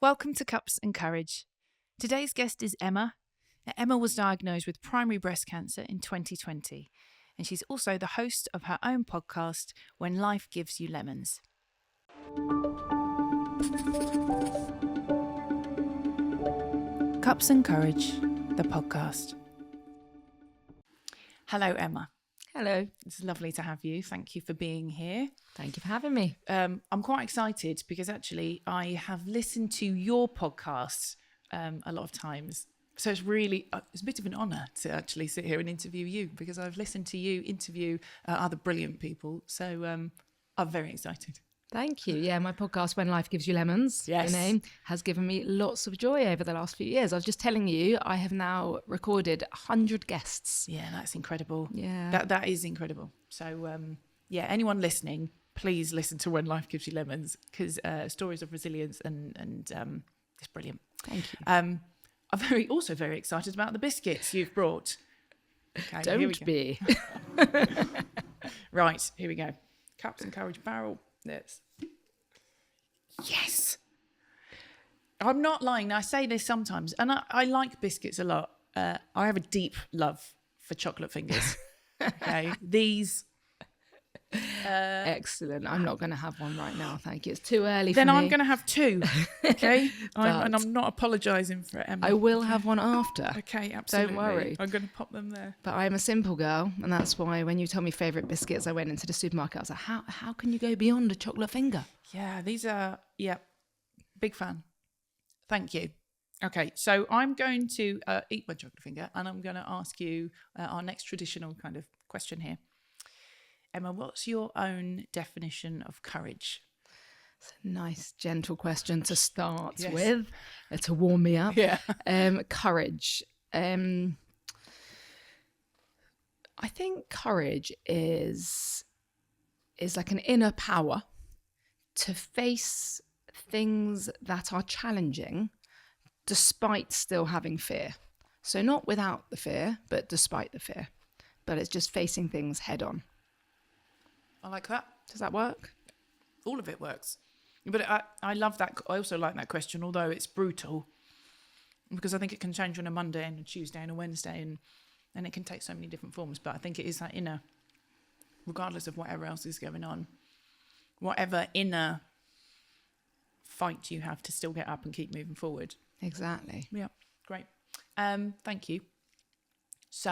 Welcome to Cups and Courage. Today's guest is Emma. Now, Emma was diagnosed with primary breast cancer in 2020, and she's also the host of her own podcast, When Life Gives You Lemons. Cups and Courage, the podcast. Hello, Emma. Hello. It's lovely to have you. Thank you for being here. Thank you for having me. I'm quite excited because actually I have listened to your podcast a lot of times. So it's really, it's a bit of an honour to actually sit here and interview you because I've listened to you interview other brilliant people. So I'm very excited. Thank you. Yeah, my podcast, When Life Gives You Lemons, Yes. the name, has given me lots of joy over the last few years. I was just telling you, I have now recorded 100 guests. Yeah, that's incredible. Yeah. That is incredible. So yeah, anyone listening, please listen to When Life Gives You Lemons because stories of resilience and it's brilliant. Thank you. I'm also very excited about the biscuits you've brought. Okay, Don't be. Right, here we go. Cups and Courage barrel. Yes. I'm not lying. I say this sometimes, and I like biscuits a lot. I have a deep love for chocolate fingers. Okay, these. Excellent. I'm not going to have one right now. Thank you. It's too early Then for me. I'm going to have two. Okay, and But- I'm not apologising for it, Emma. I will have one after. Okay, absolutely. Don't worry. I'm going to pop them there. But I'm a simple girl, and that's why when you told me favourite biscuits, I went into the supermarket. I was like, how can you go beyond a chocolate finger? Yeah, these are, big fan. Thank you. Okay, so I'm going to eat my chocolate finger and I'm going to ask you our next traditional kind of question here. Emma, what's your own definition of courage? It's a nice, gentle question to start Yes. with, to warm me up. Yeah. Courage. I think courage is like an inner power to face things that are challenging despite still having fear. So not without the fear, but despite the fear. But it's just facing things head on. I like that. Does that work? All of it works. But I love that. I also like that question, although it's brutal, because I think it can change on a Monday and a Tuesday and a Wednesday, and it can take so many different forms. But I think it is that inner, regardless of whatever else is going on, whatever inner fight you have to still get up and keep moving forward. Exactly. Yeah, great. Thank you. So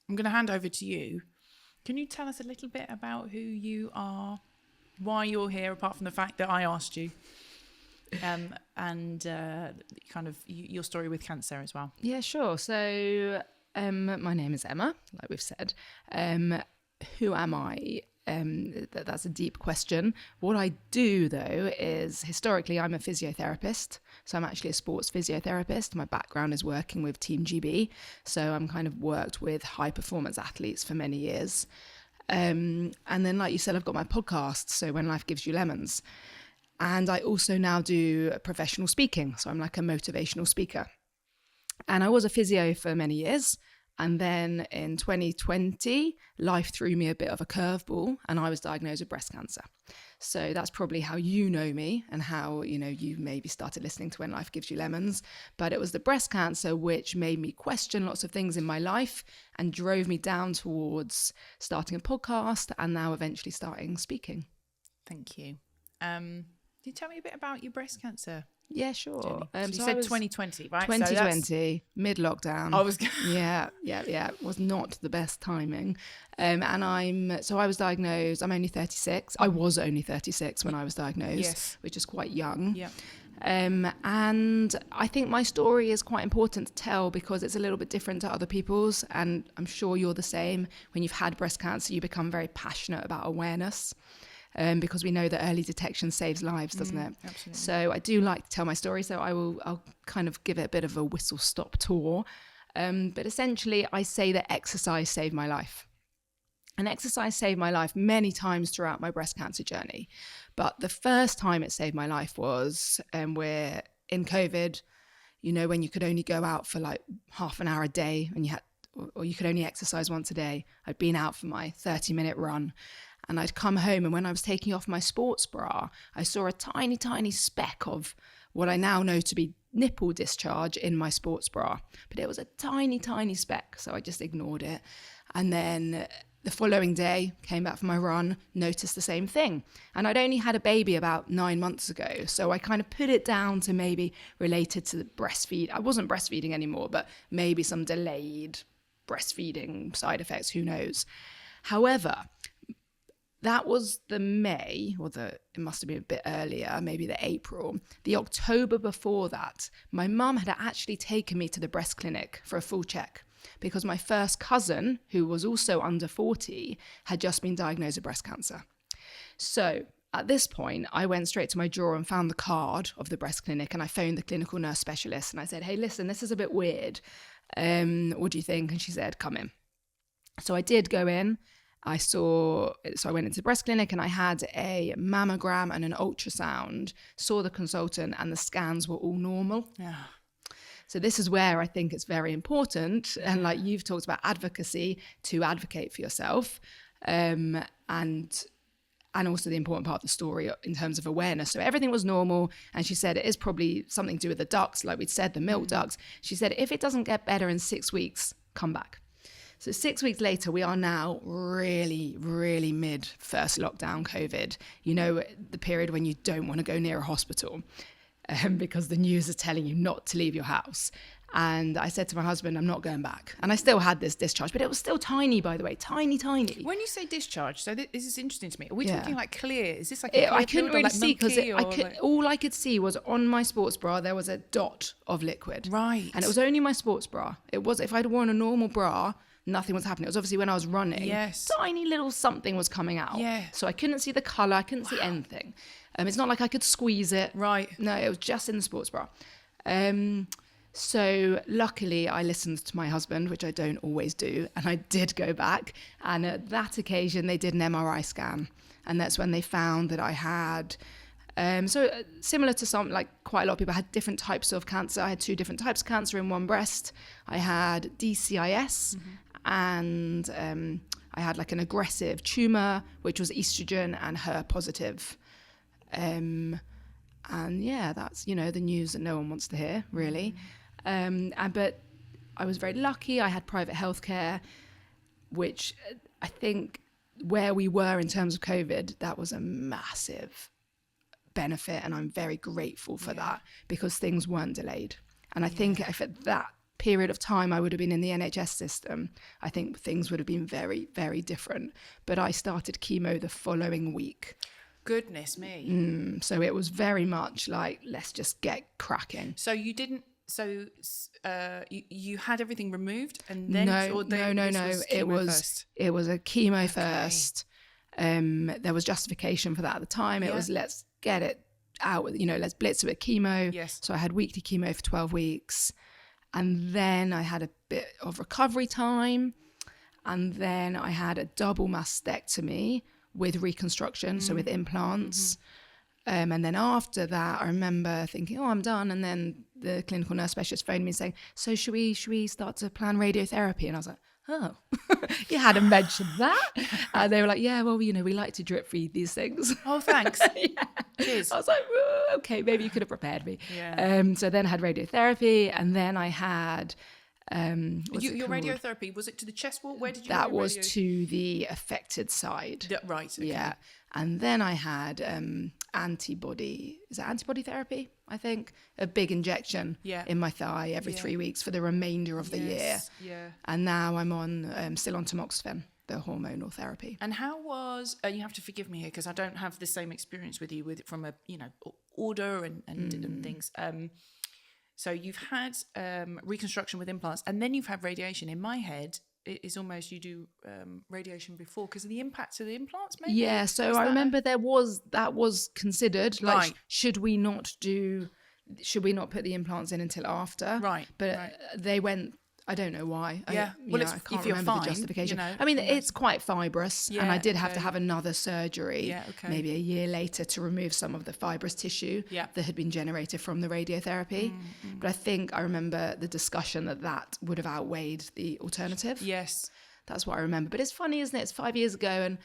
I'm going to hand over to you. Can you tell us a little bit about who you are, why you're here, apart from the fact that I asked you, and kind of your story with cancer as well? Yeah, sure. So my name is Emma, like we've said. Who am I? That's a deep question. What I do, though, is historically I'm a physiotherapist. So I'm actually a sports physiotherapist. My background is working with Team GB. So I'm kind of worked with high performance athletes for many years. And then, like you said, I've got my podcast, so When Life Gives You Lemons. And I also now do professional speaking. So I'm like a motivational speaker. And I was a physio for many years. And then in 2020, life threw me a bit of a curveball and I was diagnosed with breast cancer. So that's probably how you know me and how, you maybe started listening to When Life Gives You Lemons. But it was the breast cancer which made me question lots of things in my life and drove me down towards starting a podcast and now eventually starting speaking. Thank you. Can you tell me a bit about your breast cancer? Yeah, sure. So you said 2020, right? 2020, mid-lockdown. I was. Yeah. It was not the best timing. And I was diagnosed, I'm only 36. I was only 36 when I was diagnosed, Yes. which is quite young. Yeah. And I think my story is quite important to tell because it's a little bit different to other people's. And I'm sure you're the same. When you've had breast cancer, you become very passionate about awareness. Because we know that early detection saves lives, doesn't it? Absolutely. So I do like to tell my story. So I'll kind of give it a bit of a whistle-stop tour. But essentially, I say that exercise saved my life. And exercise saved my life many times throughout my breast cancer journey. But the first time it saved my life was we're in COVID, when you could only go out for like half an hour a day and you could only exercise once a day. I'd been out for my 30-minute run. And I'd come home, and when I was taking off my sports bra, I saw a tiny, tiny speck of what I now know to be nipple discharge in my sports bra. But it was a tiny, tiny speck, so I just ignored it. And then the following day, came back from my run, noticed the same thing. And I'd only had a baby about 9 months ago, so I kind of put it down to maybe related to the breastfeed. I wasn't breastfeeding anymore, but maybe some delayed breastfeeding side effects, who knows. However, that was the May, it must have been a bit earlier, maybe the April. The October before that, my mum had actually taken me to the breast clinic for a full check, because my first cousin, who was also under 40, had just been diagnosed with breast cancer. So at this point, I went straight to my drawer and found the card of the breast clinic, and I phoned the clinical nurse specialist and I said, hey, listen, this is a bit weird. What do you think? And she said, come in. So I did go in. I went into the breast clinic and I had a mammogram and an ultrasound, saw the consultant, and the scans were all normal. Yeah. So this is where I think it's very important, and like you've talked about advocacy, to advocate for yourself, and also the important part of the story in terms of awareness. So everything was normal, and she said it is probably something to do with the ducts, like we'd said, the milk ducts. She said if it doesn't get better in 6 weeks, come back. So 6 weeks later, we are now really, really mid first lockdown COVID, the period when you don't want to go near a hospital because the news is telling you not to leave your house. And I said to my husband, I'm not going back. And I still had this discharge, but it was still tiny, by the way, tiny, tiny. When you say discharge, so this is interesting to me. Are we talking like clear? Is this like I couldn't really see, because all I could see was on my sports bra, there was a dot of liquid. Right. And it was only my sports bra. It was, if I'd worn a normal bra, nothing was happening. It was obviously when I was running, tiny little something was coming out. Yeah. So I couldn't see the colour, I couldn't see anything. It's not like I could squeeze it. Right. No, it was just in the sports bra. So luckily I listened to my husband, which I don't always do, and I did go back. And at that occasion, they did an MRI scan. And that's when they found that I had, similar to quite a lot of people, I had different types of cancer. I had 2 different types of cancer in one breast. I had DCIS, and I had like an aggressive tumour, which was estrogen and HER positive. And yeah, that's, the news that no one wants to hear, really. But I was very lucky. I had private healthcare, which I think where we were in terms of COVID, that was a massive benefit. And I'm very grateful for that, because things weren't delayed. And I think if at that period of time I would have been in the NHS system, I think things would have been very, very different. But I started chemo the following week. Goodness me. So it was very much like, let's just get cracking. So you didn't, you had everything removed and then? No. It was a chemo first. There was justification for that at the time. It was, let's get it out, let's blitz it with chemo. Yes. So I had weekly chemo for 12 weeks. And then I had a bit of recovery time. And then I had a double mastectomy with reconstruction, so with implants. And then after that, I remember thinking, I'm done. And then the clinical nurse specialist phoned me saying, so should we start to plan radiotherapy? And I was like, oh, you hadn't mentioned that. And they were like, yeah, well, we like to drip feed these things. Oh, thanks. Cheers. I was like, okay, maybe you could have prepared me. Yeah. So then I had radiotherapy, and then I had... your radiotherapy, was it to the chest wall? Where did you? That was to the affected side. Right. Okay. Yeah, and then I had antibody therapy? I think a big injection in my thigh every 3 weeks for the remainder of the year. Yeah. And now I'm on still on tamoxifen, the hormonal therapy. And how was? You have to forgive me here because I don't have the same experience with you from a order and things. So you've had reconstruction with implants, and then you've had radiation. In my head, it is almost you do radiation before because of the impact of the implants, maybe? Yeah, so I remember that was considered. Like, should we not put the implants in until after? Right. But they went... I don't know why. Yeah. I can't remember the justification. I mean, it's quite fibrous, and I did have to have another surgery maybe a year later to remove some of the fibrous tissue that had been generated from the radiotherapy. But I think I remember the discussion that would have outweighed the alternative. Yes. That's what I remember. But it's funny, isn't it? It's 5 years ago, and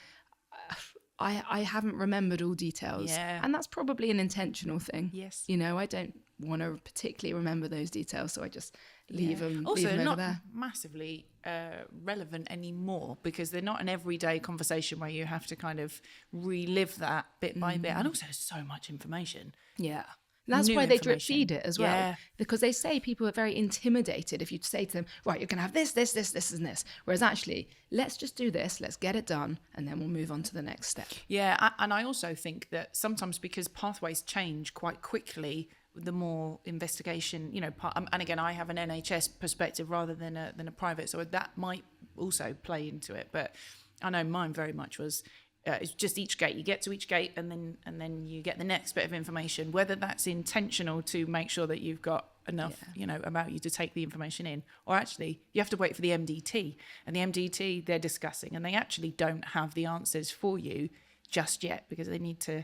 I haven't remembered all details. Yeah. And that's probably an intentional thing. Yes. You know, I don't want to particularly remember those details, so I just leave them Also, over not there. massively relevant anymore, because they're not an everyday conversation where you have to kind of relive that bit by bit. And also, there's so much information. Yeah. That's New why they drip information. feed it as well. Yeah. Because they say people are very intimidated if you say to them, right, you're going to have this, and this. Whereas actually, let's just do this, let's get it done, and then we'll move on to the next step. Yeah, and I also think that sometimes because pathways change quite quickly, the more investigation, and again, I have an NHS perspective rather than a private, so that might also play into it. But I know mine very much was it's just each gate. You get to each gate, and then you get the next bit of information. Whether that's intentional to make sure that you've got enough, about you to take the information in, or actually you have to wait for the MDT, and the MDT they're discussing, and they actually don't have the answers for you just yet, because they need to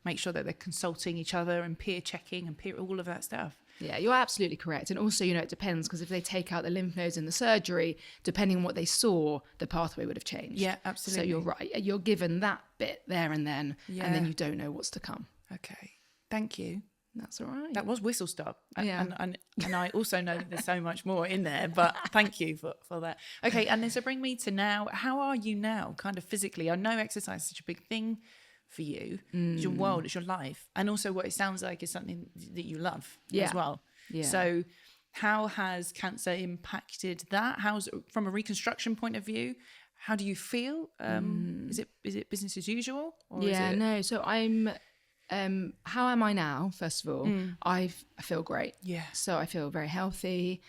make sure that they're consulting each other and peer checking and all of that stuff. Yeah, you're absolutely correct. And also, it depends, because if they take out the lymph nodes in the surgery, depending on what they saw, the pathway would have changed. Yeah, absolutely. So you're right. You're given that bit there and then, and then you don't know what's to come. Okay. Thank you. That's all right. That was whistle stop. Yeah. And I also know that there's so much more in there, but thank you for that. Okay, and then so bring me to now. How are you now, kind of physically? I know exercise is such a big thing for you. It's your world, it's your life. And also what it sounds like is something that you love as well. Yeah. So how has cancer impacted that? How's, from a reconstruction point of view, how do you feel? Is it business as usual? Or no. So I'm, how am I now? First of all, I feel great. Yeah. So I feel very healthy,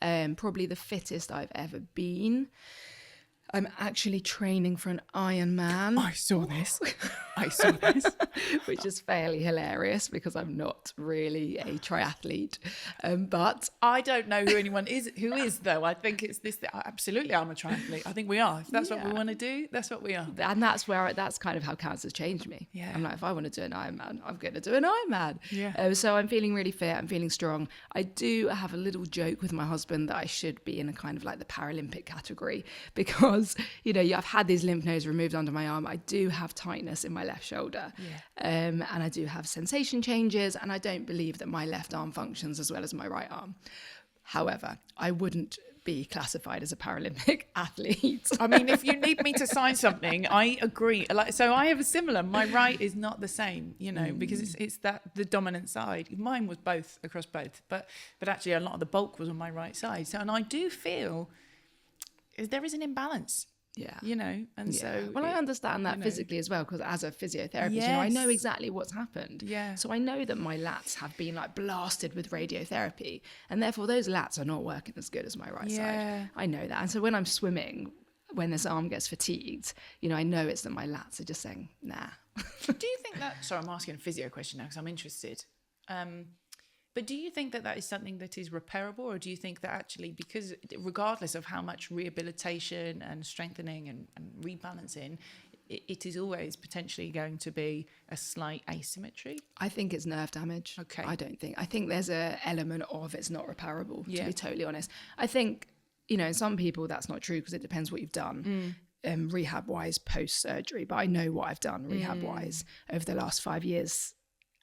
probably the fittest I've ever been. I'm actually training for an Ironman. I saw this. Which is fairly hilarious because I'm not really a triathlete. But I don't know who anyone is who is though. I think it's this. Absolutely, I'm a triathlete. I think we are. If that's what we want to do, that's what we are. And that's kind of how cancer's changed me. Yeah. I'm like, if I want to do an Ironman, I'm going to do an Ironman. Yeah. So I'm feeling really fit. I'm feeling strong. I do have a little joke with my husband that I should be in a kind of like the Paralympic category because, I've had these lymph nodes removed under my arm. I do have tightness in my left shoulder. Yeah. And I do have sensation changes, and I don't believe that my left arm functions as well as my right arm. However, I wouldn't be classified as a Paralympic athlete. I mean, if you need me to sign something, I agree. So I have a similar. My right is not the same, because it's that the dominant side. Mine was both across both, but actually a lot of the bulk was on my right side. So, and I do feel there is an imbalance. Yeah. So... Well, I understand that physically as well, because as a physiotherapist, I know exactly what's happened. Yeah. So I know that my lats have been like blasted with radiotherapy, and therefore those lats are not working as good as my right side. I know that. And so when I'm swimming, when this arm gets fatigued, I know it's that my lats are just saying, nah. Do you think that... Sorry, I'm asking a physio question now because I'm interested. But do you think that is something that is repairable, or do you think that actually, because regardless of how much rehabilitation and strengthening and rebalancing, it is always potentially going to be a slight asymmetry? I think it's nerve damage. Okay. I think there's an element of it's not repairable, to be totally honest. I think, in some people that's not true because it depends what you've done. Rehab-wise post-surgery, but I know what I've done rehab-wise over the last 5 years.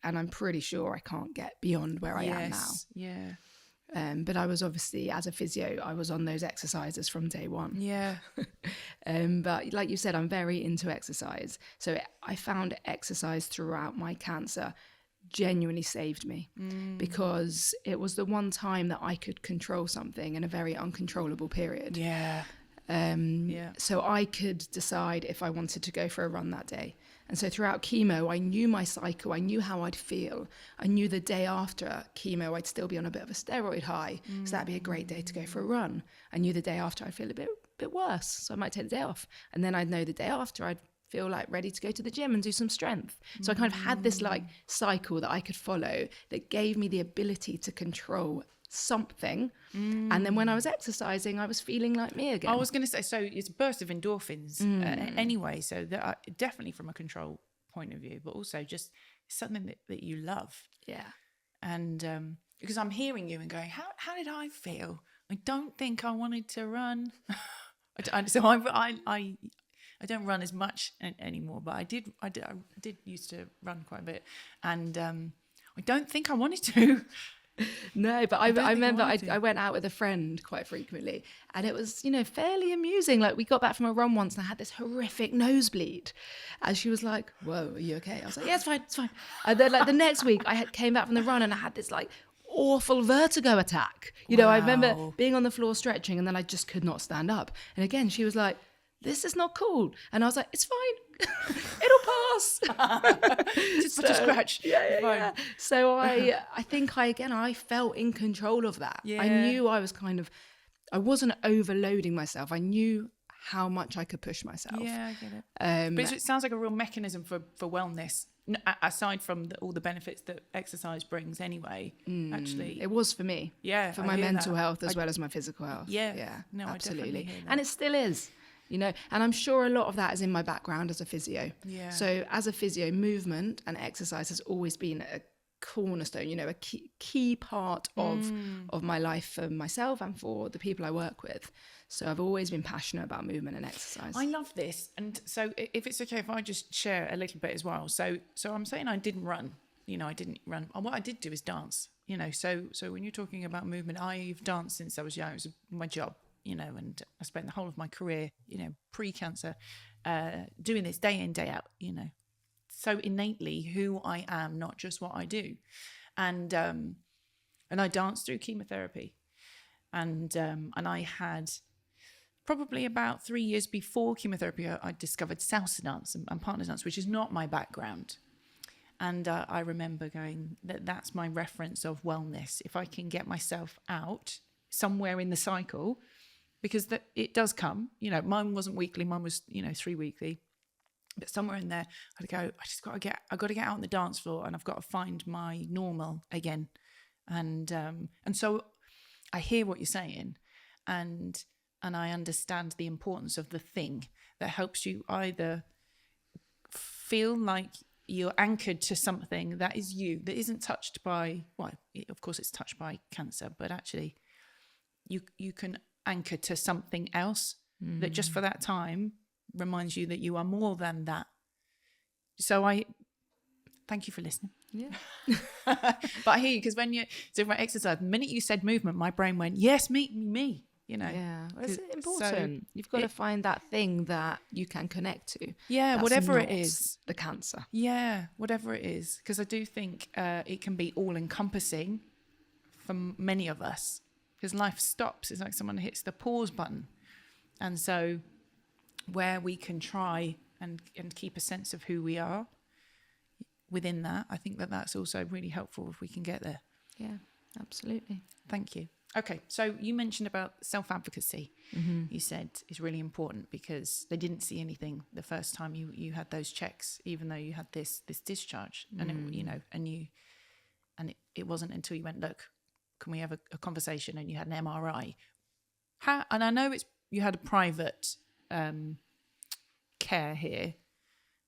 And I'm pretty sure I can't get beyond where I am now. Yeah. But I was obviously, as a physio, I was on those exercises from day one. Yeah. But like you said, I'm very into exercise. So I found exercise throughout my cancer genuinely saved me because it was the one time that I could control something in a very uncontrollable period. Yeah. So I could decide if I wanted to go for a run that day. And so throughout chemo, I knew my cycle. I knew how I'd feel. I knew the day after chemo, I'd still be on a bit of a steroid high. So that'd be a great day to go for a run. I knew the day after I'd feel a bit worse. So I might take the day off. And then I'd know the day after I'd feel like ready to go to the gym and do some strength. So I kind of had this like cycle that I could follow that gave me the ability to control something. And then when I was exercising, I was feeling like me again. I was going to say, so it's a burst of endorphins anyway, so that definitely from a control point of view, but also just something that you love. Yeah. And because I'm hearing you and going, how did I feel? I don't think I wanted to run. So I don't run as much anymore, but I did used to run quite a bit, and I don't think I wanted to. No, but I remember I went out with a friend quite frequently, and it was, fairly amusing. Like, we got back from a run once and I had this horrific nosebleed, and she was like, "Whoa, are you okay?" I was like, "Yeah, it's fine." And then, like, the next week I came back from the run and I had this like awful vertigo attack. I remember being on the floor stretching, and then I just could not stand up. And again, she was like, "This is not cool," and I was like, "It's fine." It'll pass. Just a scratch. Yeah. So I think I felt in control of that. Yeah. I knew I wasn't overloading myself. I knew how much I could push myself. Yeah, I get it. But it sounds like a real mechanism for wellness, aside from all the benefits that exercise brings anyway. Actually, it was for me. Yeah, for my mental health as well as my physical health. Yeah. No, absolutely. I definitely hear that. And it still is. And I'm sure a lot of that is in my background as a physio. Yeah. So as a physio, movement and exercise has always been a cornerstone, a key part of my life for myself and for the people I work with. So I've always been passionate about movement and exercise. I love this. And so if it's okay if I just share a little bit as well. So I'm saying I didn't run. I didn't run. What I did do is dance. So when you're talking about movement, I've danced since I was young. It was my job. And I spent the whole of my career, pre-cancer, doing this day in, day out, so innately who I am, not just what I do. And I danced through chemotherapy, and I had probably about 3 years before chemotherapy, I discovered salsa dance and partner dance, which is not my background. And I remember going, that's my reference of wellness. If I can get myself out somewhere in the cycle, because it does come, mine wasn't weekly, mine was, 3 weekly, but somewhere in there I'd go, I've got to get out on the dance floor, and I've got to find my normal again. And so I hear what you're saying, and I understand the importance of the thing that helps you either feel like you're anchored to something that is you, that isn't touched by, of course it's touched by cancer, but actually you can anchor to something else that just for that time reminds you that you are more than that. So I thank you for listening. Yeah. But I hear you, because when you talk about exercise, the minute you said movement, my brain went, yes, me. Yeah, well, it's important. So you've got to find that thing that you can connect to. Yeah, whatever it is. The cancer. Yeah, whatever it is. Because I do think it can be all-encompassing for many of us. Because life stops. It's like someone hits the pause button. And so where we can try and keep a sense of who we are within that, I think that's also really helpful if we can get there. Yeah, absolutely. Thank you. Okay, so you mentioned about self-advocacy. Mm-hmm. You said is really important because they didn't see anything the first time you had those checks, even though you had this discharge, and it wasn't until you went, look, can we have a conversation? And you had an MRI. And I know you had a private care here,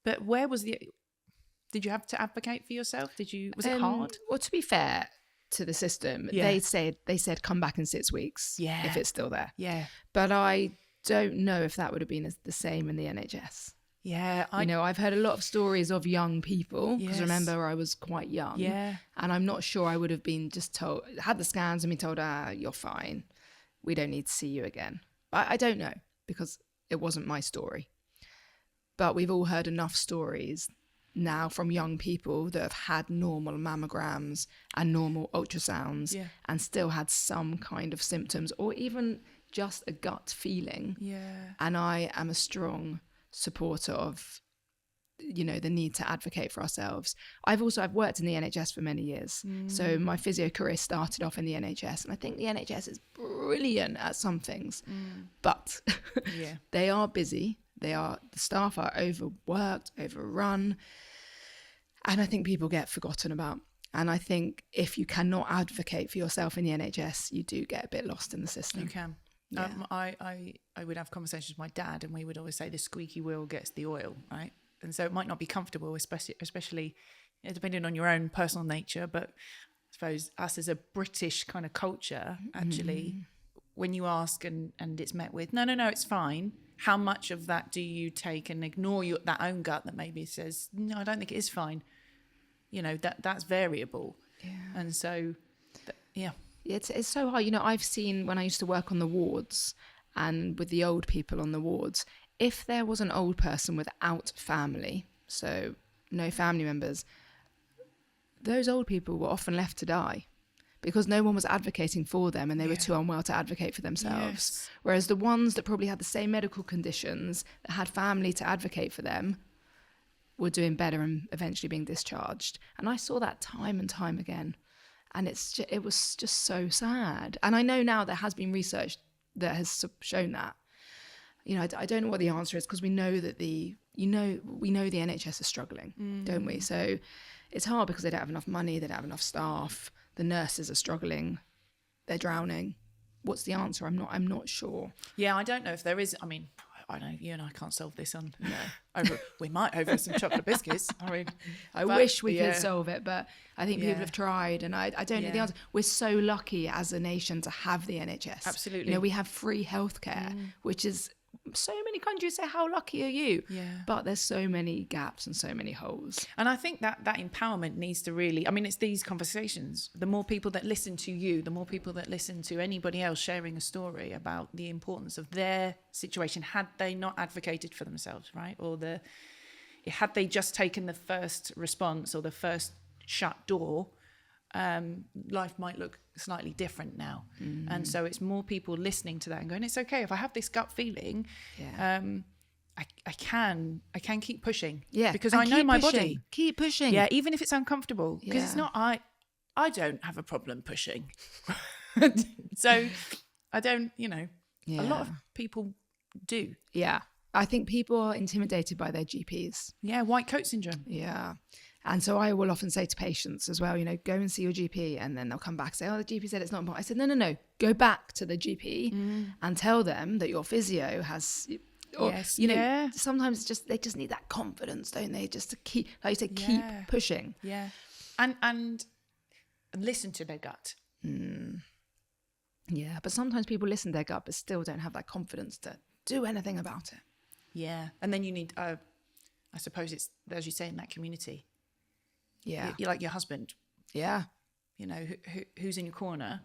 but where was did you have to advocate for yourself? Was it hard? Well, to be fair to the system, they said come back in 6 weeks if it's still there. Yeah. But I don't know if that would have been the same in the NHS. Yeah. I've heard a lot of stories of young people, because remember I was quite young. Yeah. And I'm not sure I would have been just told, had the scans and been told, you're fine. We don't need to see you again. I don't know, because it wasn't my story. But we've all heard enough stories now from young people that have had normal mammograms and normal ultrasounds and still had some kind of symptoms or even just a gut feeling. Yeah. And I am a strong supporter of, the need to advocate for ourselves. I've worked in the NHS for many years. So my physio career started off in the NHS, and I think the NHS is brilliant at some things, but they are busy. The staff are overworked, overrun. And I think people get forgotten about. And I think if you cannot advocate for yourself in the NHS, you do get a bit lost in the system. You can. Yeah. I would have conversations with my dad, and we would always say the squeaky wheel gets the oil, right? And so it might not be comfortable, especially depending on your own personal nature. But I suppose us as a British kind of culture, actually, when you ask and it's met with, no, it's fine. how much of that do you take and ignore that own gut that maybe says, no, I don't think it is fine. You know, that's variable. Yeah. And so, yeah. It's so hard. You know, I've seen when I used to work on the wards and with the old people on the wards, if there was an old person without family, so no family members, those old people were often left to die because no one was advocating for them and they were too unwell to advocate for themselves. Yes. Whereas the ones that probably had the same medical conditions, that had family to advocate for them, were doing better and eventually being discharged. And I saw that time and time again. And it was just so sad. And I know now there has been research that has shown that. You know, I don't know what the answer is because we know that we know the NHS is struggling, don't we? So it's hard because they don't have enough money, they don't have enough staff, the nurses are struggling, they're drowning. What's the answer? I'm not sure. Yeah, I don't know if there is. I mean, I know you and I can't solve this on we might over some chocolate biscuits. I mean, I wish we could solve it, but I think people have tried, and I don't know the answer. We're so lucky as a nation to have the NHS. Absolutely. You know, we have free healthcare, which is, so many countries say, how lucky are you? Yeah. But there's so many gaps and so many holes. And I think that empowerment needs to really, I mean, it's these conversations. The more people that listen to you, the more people that listen to anybody else sharing a story about the importance of their situation, had they not advocated for themselves, right? Or had they just taken the first response or the first shut door, life might look slightly different now. And so it's more people listening to that and going, it's okay if I have this gut feeling. I can keep pushing, because I know my body. Keep pushing, even if it's uncomfortable, because it's not I don't have a problem pushing. So I don't, a lot of people do. I think people are intimidated by their GPs. White coat syndrome. And so I will often say to patients as well, go and see your GP, and then they'll come back and say, oh, the GP said it's not important. I said, no, go back to the GP and tell them that your physio has, sometimes it's just, they just need that confidence, don't they? Just to keep, like you said, keep pushing. And listen to their gut. But sometimes people listen to their gut, but still don't have that confidence to do anything about it. And then you need, I suppose it's, as you say, in that community. You're like your husband. Who's in your corner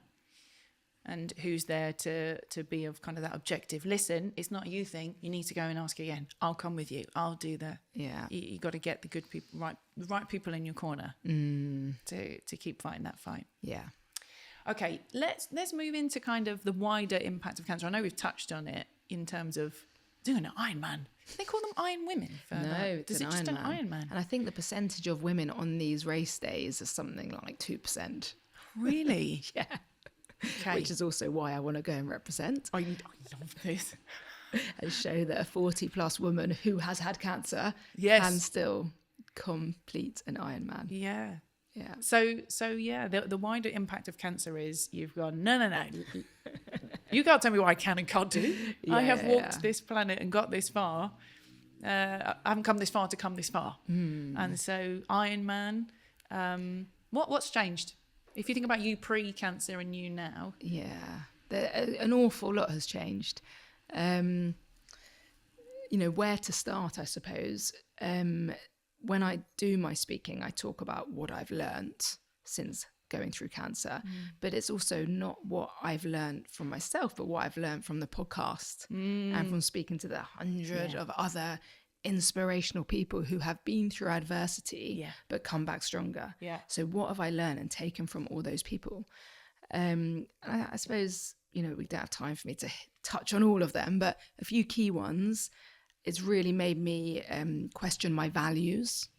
and who's there to be of kind of that objective. Listen, it's not you thing. You need to go and ask again. I'll come with you. I'll do the. You got to get the good people, the right people in your corner to keep fighting that fight. Okay, let's move into kind of the wider impact of cancer. I know we've touched on it in terms of doing an Ironman. They call them Iron Women. It's an Ironman. And I think the percentage of women on these race days is something like 2%. Really? Okay. Which is also why I want to go and represent. I love this. And show that a 40-plus woman who has had cancer can still complete an Ironman. So the wider impact of cancer is you've gone, no. You can't tell me what I can and can't do. I have walked this planet and got this far. I haven't come this far to come this far. And so Ironman, what's changed? If you think about you pre-cancer and you now. An awful lot has changed. Where to start, I suppose. When I do my speaking, I talk about what I've learnt since going through cancer, but it's also not what I've learned from myself, but what I've learned from the podcast and from speaking to the 100 of other inspirational people who have been through adversity but come back stronger. So what have I learned and taken from all those people? I suppose, we don't have time for me to touch on all of them, but a few key ones. It's really made me question my values.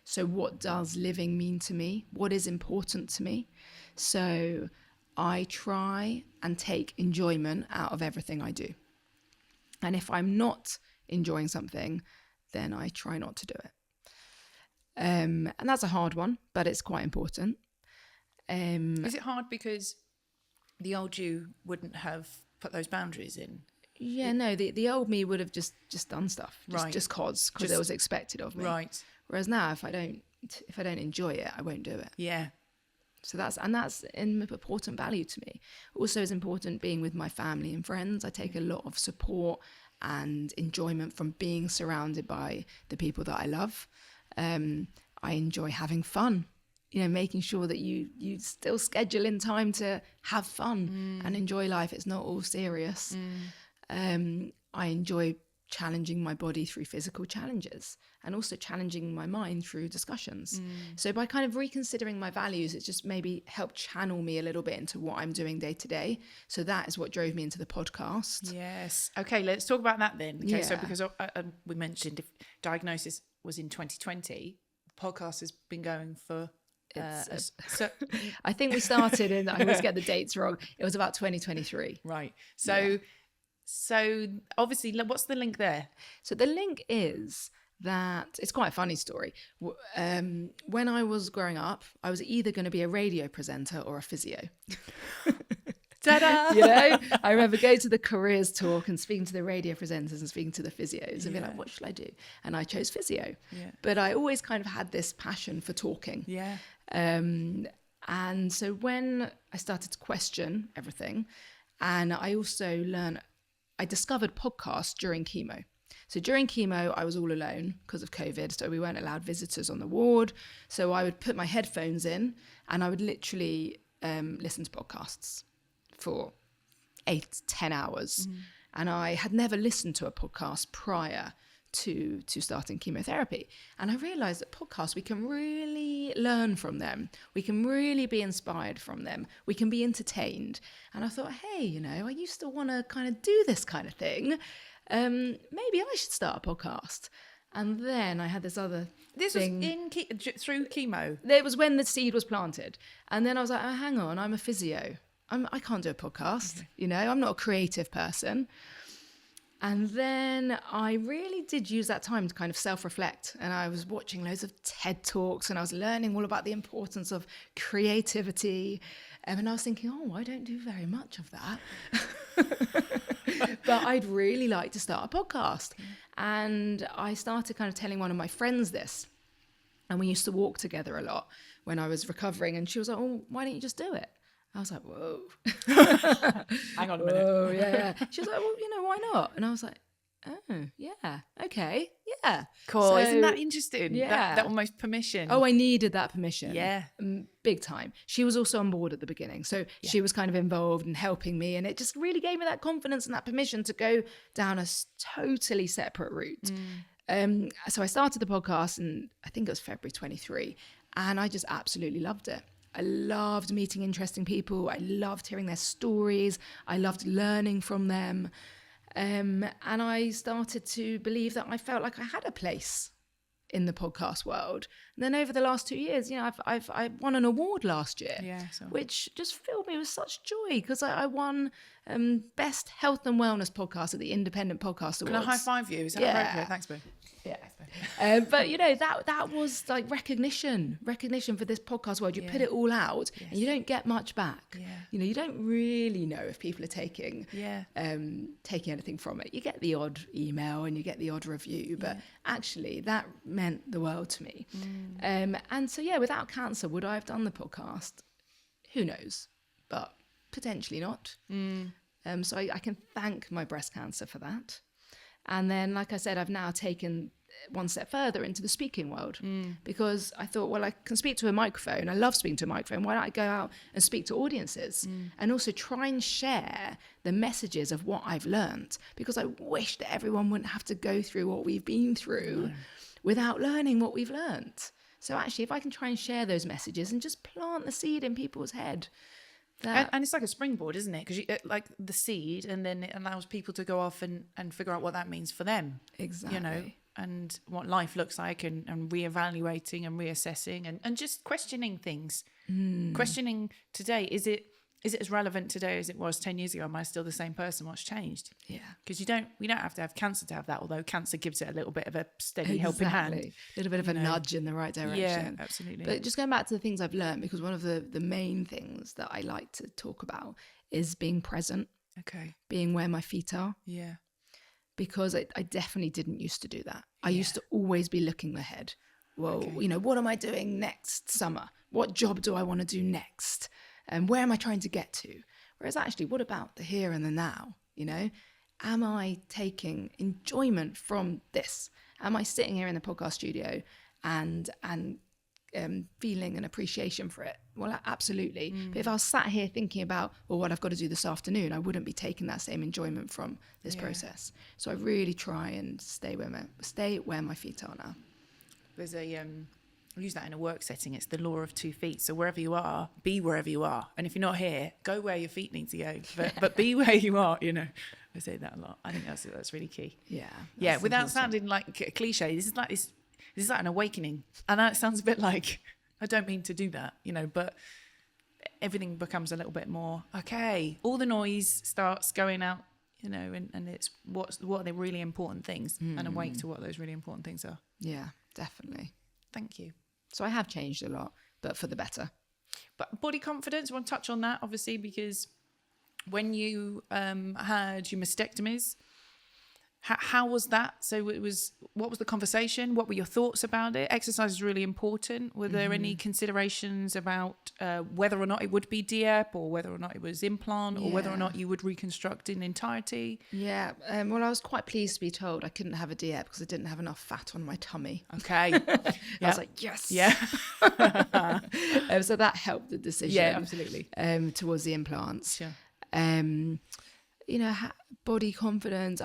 So what does living mean to me? What is important to me? So I try and take enjoyment out of everything I do. And if I'm not enjoying something, then I try not to do it. And that's a hard one, but it's quite important. Is it hard because the old you wouldn't have put those boundaries in? The old me would have just done stuff, just because it was expected of me. Whereas now, if I don't enjoy it, I won't do it. So that's an important value to me. Also, is important being with my family and friends. I take a lot of support and enjoyment from being surrounded by the people that I love. I enjoy having fun, making sure that you still schedule in time to have fun and enjoy life. It's not all serious. I enjoy challenging my body through physical challenges and also challenging my mind through discussions. So by kind of reconsidering my values, it just maybe helped channel me a little bit into what I'm doing day to day. So that is what drove me into the podcast. Yes. Okay, let's talk about that then. Okay, so Yeah. because we mentioned if diagnosis was in 2020, the podcast has been going for... so I think we started in, I always get the dates wrong, it was about 2023. right. So obviously, what's the link there? So the link is that it's quite a funny story. When I was growing up, I was either going to be a radio presenter or a physio. Ta-da! I remember going to the careers talk and speaking to the radio presenters and speaking to the physios and being like, what should I do? And I chose physio. Yeah. But I always kind of had this passion for talking. Yeah. And so when I started to question everything, and I also I discovered podcasts during chemo. So during chemo, I was all alone because of COVID. So we weren't allowed visitors on the ward. So I would put my headphones in and I would literally listen to podcasts for 8-10 hours. And I had never listened to a podcast prior to starting chemotherapy. And I realized that podcasts, we can really learn from them. We can really be inspired from them. We can be entertained. And I thought, hey, I used to want to kind of do this kind of thing. Maybe I should start a podcast. And then I had this other thing. Was through chemo? It was when the seed was planted. And then I was like, oh, hang on, I'm a physio. I can't do a podcast. I'm not a creative person. And then I really did use that time to kind of self-reflect. And I was watching loads of TED Talks and I was learning all about the importance of creativity. And I was thinking, I don't do very much of that. But I'd really like to start a podcast. And I started kind of telling one of my friends this. And we used to walk together a lot when I was recovering. And she was like, why don't you just do it? I was like, whoa. Hang on a minute. Oh, yeah. She was like, well, why not? And I was like, oh, yeah, okay, yeah. Cool. So, isn't that interesting? Yeah. That almost permission. Oh, I needed that permission. Yeah. Big time. She was also on board at the beginning. So she was kind of involved and helping me. And it just really gave me that confidence and that permission to go down a totally separate route. So I started the podcast and I think it was February 23. And I just absolutely loved it. I loved meeting interesting people. I loved hearing their stories. I loved learning from them. And I started to believe that I felt like I had a place in the podcast world. And then over the last 2 years, I won an award last year, which just filled me with such joy because I won Best Health and Wellness Podcast at the Independent Podcast Awards. Can I high five you? Is that appropriate? Thanks, Boo. Yeah. But that was like recognition for this podcast world. You put it all out and you don't get much back. You don't really know if people are taking anything from it. You get the odd email and you get the odd review, but actually that meant the world to me. And so without cancer, would I have done the podcast? Who knows, but potentially not. So I can thank my breast cancer for that. And then, like I said, I've now taken one step further into the speaking world because I thought, well, I can speak to a microphone. I love speaking to a microphone. Why don't I go out and speak to audiences and also try and share the messages of what I've learned? Because I wish that everyone wouldn't have to go through what we've been through without learning what we've learned. So actually, if I can try and share those messages and just plant the seed in people's head. And it's like a springboard, isn't it? Because like the seed, and then it allows people to go off and figure out what that means for them. Exactly. And what life looks like and reevaluating and reassessing and just questioning things. Questioning today, is it as relevant today as it was 10 years ago? Am I still the same person? What's changed? Yeah. Because we don't have to have cancer to have that, although cancer gives it a little bit of a steady helping hand. A little bit of a nudge in the right direction. Yeah, absolutely. But just going back to the things I've learned, because one of the main things that I like to talk about is being present. Okay. Being where my feet are. Yeah. Because I definitely didn't used to do that. I used to always be looking ahead. Well, what am I doing next summer? What job do I want to do next? And where am I trying to get to? Whereas actually, what about the here and the now? am I taking enjoyment from this? Am I sitting here in the podcast studio and feeling an appreciation for it? Well, absolutely. But if I was sat here thinking about, well, what I've got to do this afternoon, I wouldn't be taking that same enjoyment from this process. So I really try and stay where my feet are now. There's a I use that in a work setting. It's the law of 2 feet. So wherever you are, be wherever you are. And if you're not here, go where your feet need to go. But be where you are, you know. I say that a lot. I think that's really key. Yeah. Yeah, without sounding like a cliche, this is like an awakening. And that sounds a bit like, I don't mean to do that, you know, but everything becomes a little bit more, okay, all the noise starts going out, you know, and it's what are the really important things, and awake to what those really important things are. Yeah, definitely. Thank you. So I have changed a lot, but for the better. But body confidence, I want to touch on that, obviously, because when you had your mastectomies, how was that? So what was the conversation? What were your thoughts about it? Exercise is really important. Were there any considerations about whether or not it would be DIEP, or whether or not it was implant, or whether or not you would reconstruct in entirety? Yeah. Well, I was quite pleased to be told I couldn't have a DIEP because I didn't have enough fat on my tummy. Okay. I was like, yes. Yeah. So that helped the decision. Yeah, absolutely. Towards the implants. Sure. You know, body confidence.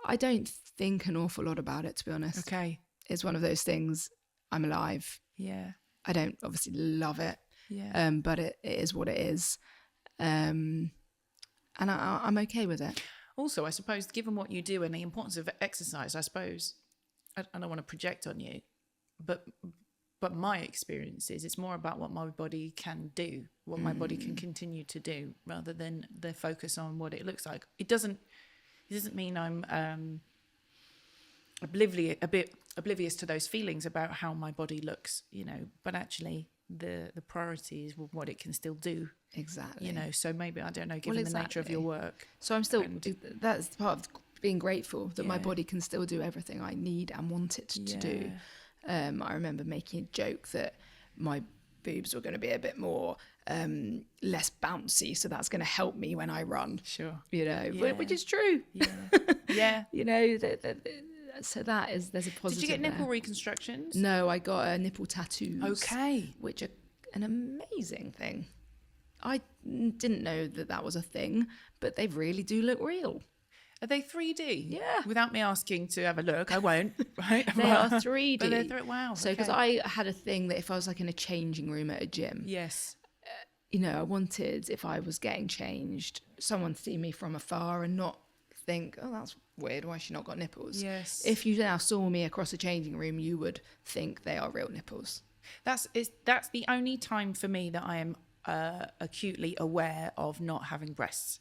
I don't think an awful lot about it, to be honest. Okay. It's one of those things. I'm alive. Yeah. I don't obviously love it. Yeah. But it is what it is. And I'm okay with it. Also, I suppose, given what you do and the importance of exercise, I suppose, I don't want to project on you, but my experience is it's more about what my body can do, what my body can continue to do, rather than the focus on what it looks like. It doesn't mean I'm oblivious to those feelings about how my body looks, you know, but actually the priority is what it can still do. Exactly. You know, so maybe, I don't know, given the nature of your work. So I'm still, that's part of being grateful that my body can still do everything I need and want it to do. I remember making a joke that my boobs were going to be a bit more less bouncy, so that's going to help me when I run. Sure. You know, which is true. Yeah. Yeah. You know, so there's a positive. Did you get nipple there. reconstructions? No, I got nipple tattoos. Okay. Which are an amazing thing. I didn't know that was a thing, but they really do look real. Are they 3D? Yeah. Without me asking to have a look, I won't. Right? They are 3D. But they're wow. So because I had a thing that if I was like in a changing room at a gym, yes, you know, I wanted, if I was getting changed, someone to see me from afar and not think, oh, that's weird, why has she not got nipples? Yes. If you now saw me across a changing room, you would think they are real nipples. That's the only time for me that I am acutely aware of not having breasts.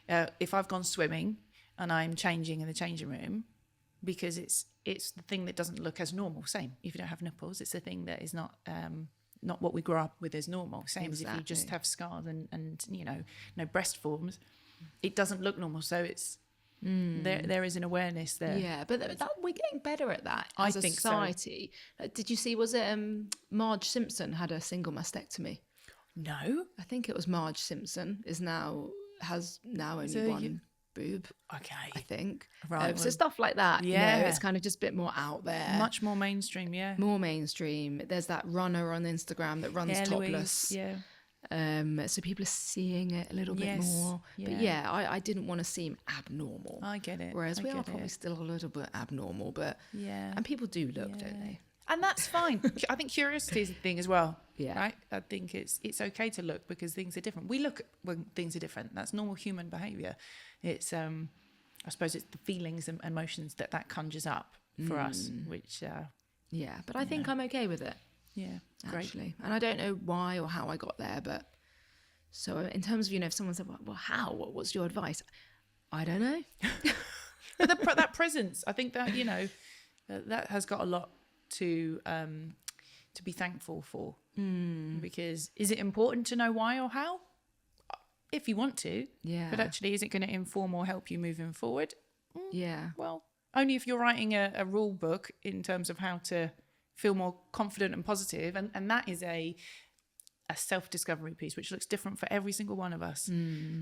If I've gone swimming and I'm changing in the changing room, because it's the thing that doesn't look as normal. Same if you don't have nipples, it's the thing that is not what we grew up with as normal. Same as if you just have scars and you know, no breast forms, it doesn't look normal. So it's there is an awareness there. Yeah, but we're getting better at that I as a think society. So. Did you see? Was it Marge Simpson had a single mastectomy? No, I think it was Marge Simpson has now only one boob. Okay, I think. Right. So stuff like that. Yeah, you know, it's kind of just a bit more out there, much more mainstream. Yeah, more mainstream. There's that runner on Instagram that runs topless. Louise, yeah. So people are seeing it a little bit more. Yeah. But yeah, I didn't want to seem abnormal. I get it. Whereas we are probably still a little bit abnormal, but yeah. And people do look, don't they? And that's fine. I think curiosity is a thing as well. Yeah. Right? I think it's okay to look because things are different. We look when things are different. That's normal human behaviour. It's I suppose it's the feelings and emotions that conjures up for us, which yeah, but I think I'm okay with it. Yeah, actually. And I don't know why or how I got there, but so in terms of, you know, if someone said, well, how? What's your advice? I don't know. But that presence, I think that, you know, that has got a lot to be thankful for. Because is it important to know why or how? If you want to. Yeah. But actually, is it going to inform or help you moving forward? Yeah. Well, only if you're writing a rule book in terms of how to feel more confident and positive, and that is a a self-discovery piece, which looks different for every single one of us.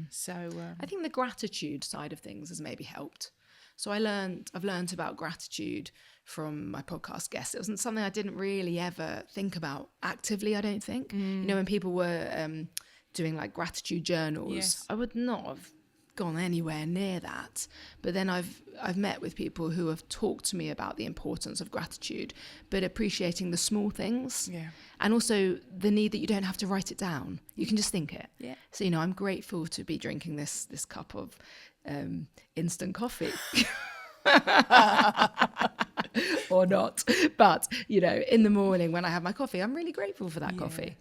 So I think the gratitude side of things has maybe helped. So I've learned about gratitude from my podcast guests. It wasn't something I didn't really ever think about actively, I don't think. When people were doing like gratitude journals, Yes. I would not have gone anywhere near that. But then I've met with people who have talked to me about the importance of gratitude, but appreciating the small things. Yeah. And also the need that you don't have to write it down. You can just think it. Yeah. So, I'm grateful to be drinking this cup of instant coffee. Or not. But, in the morning when I have my coffee, I'm really grateful for that coffee.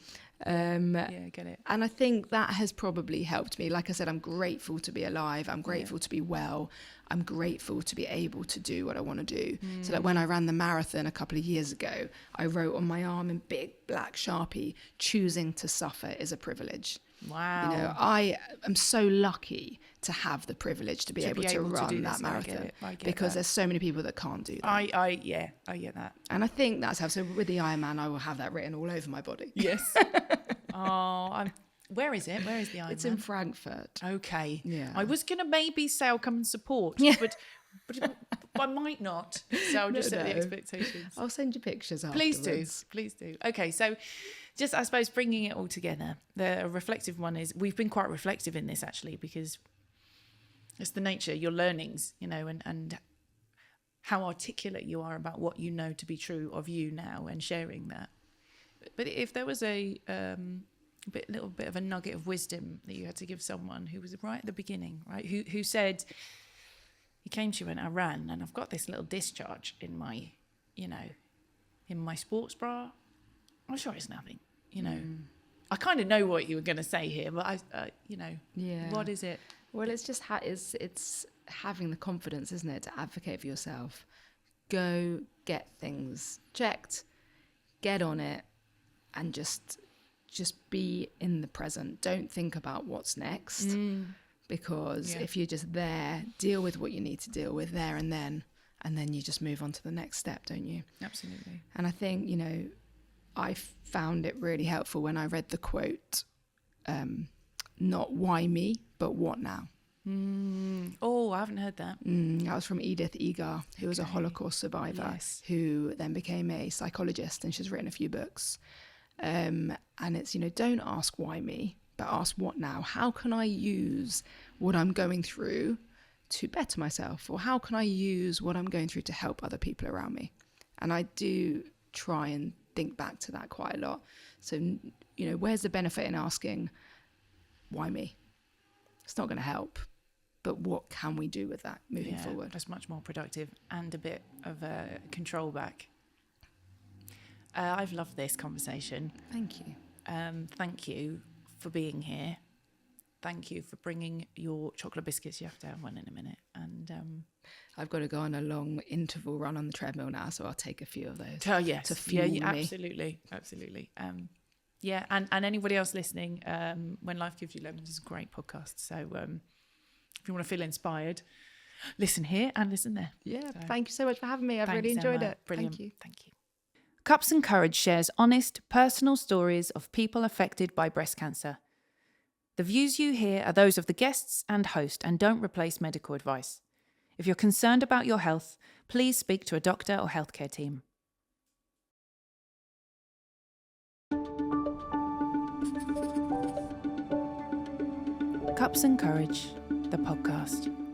Yeah, I get it. And I think that has probably helped me. Like I said, I'm grateful to be alive. I'm grateful to be well. I'm grateful to be able to do what I want to do. So that when I ran the marathon a couple of years ago, I wrote on my arm in big black Sharpie, choosing to suffer is a privilege. Wow. I am so lucky to have the privilege to be able to run that marathon, because there's so many people that can't do that. I get that. And I think that's how. So with the Ironman, I will have that written all over my body. Yes. Where is it? Where is the Ironman? It's in Frankfurt. Okay. Yeah. I was gonna maybe say I'll come and support, but I might not. So I'll just set the expectations. I'll send you pictures afterwards. Please do. Okay, so just, I suppose, bringing it all together, the reflective one is, we've been quite reflective in this actually, because it's the nature, your learnings, and how articulate you are about what you know to be true of you now, and sharing that. But if there was a little bit of a nugget of wisdom that you had to give someone who was right at the beginning, right, who said, he came to you and I ran, and I've got this little discharge in my, in my sports bra. I'm sure it's nothing, I kind of know what you were going to say here, but what is it? Well, it's just it's having the confidence, isn't it, to advocate for yourself. Go get things checked, get on it, and just be in the present. Don't think about what's next, because if you're just there, deal with what you need to deal with there and then you just move on to the next step, don't you? Absolutely. And I think, I found it really helpful when I read the quote, not why me, but what now? Oh, I haven't heard that. That was from Edith Egar, who was a Holocaust survivor, who then became a psychologist, and she's written a few books. And it's, don't ask why me, but ask what now? How can I use what I'm going through to better myself? Or how can I use what I'm going through to help other people around me? And I do try and think back to that quite a lot. So, where's the benefit in asking, why me? It's not going to help. But what can we do with that moving forward? That's much more productive and a bit of a control back. I've loved this conversation. Thank you. Thank you for being here. Thank you for bringing your chocolate biscuits. You have to have one in a minute. And I've got to go on a long interval run on the treadmill now, so I'll take a few of those. Oh, yes. To fuel me. Absolutely. And anybody else listening, When Life Gives You Lemons is a great podcast. So if you want to feel inspired, listen here and listen there. Yeah, so, thank you so much for having me. I've really enjoyed it. Brilliant. Thank you. Cups and Courage shares honest, personal stories of people affected by breast cancer. The views you hear are those of the guests and host and don't replace medical advice. If you're concerned about your health, please speak to a doctor or healthcare team. Cups and Courage, the podcast.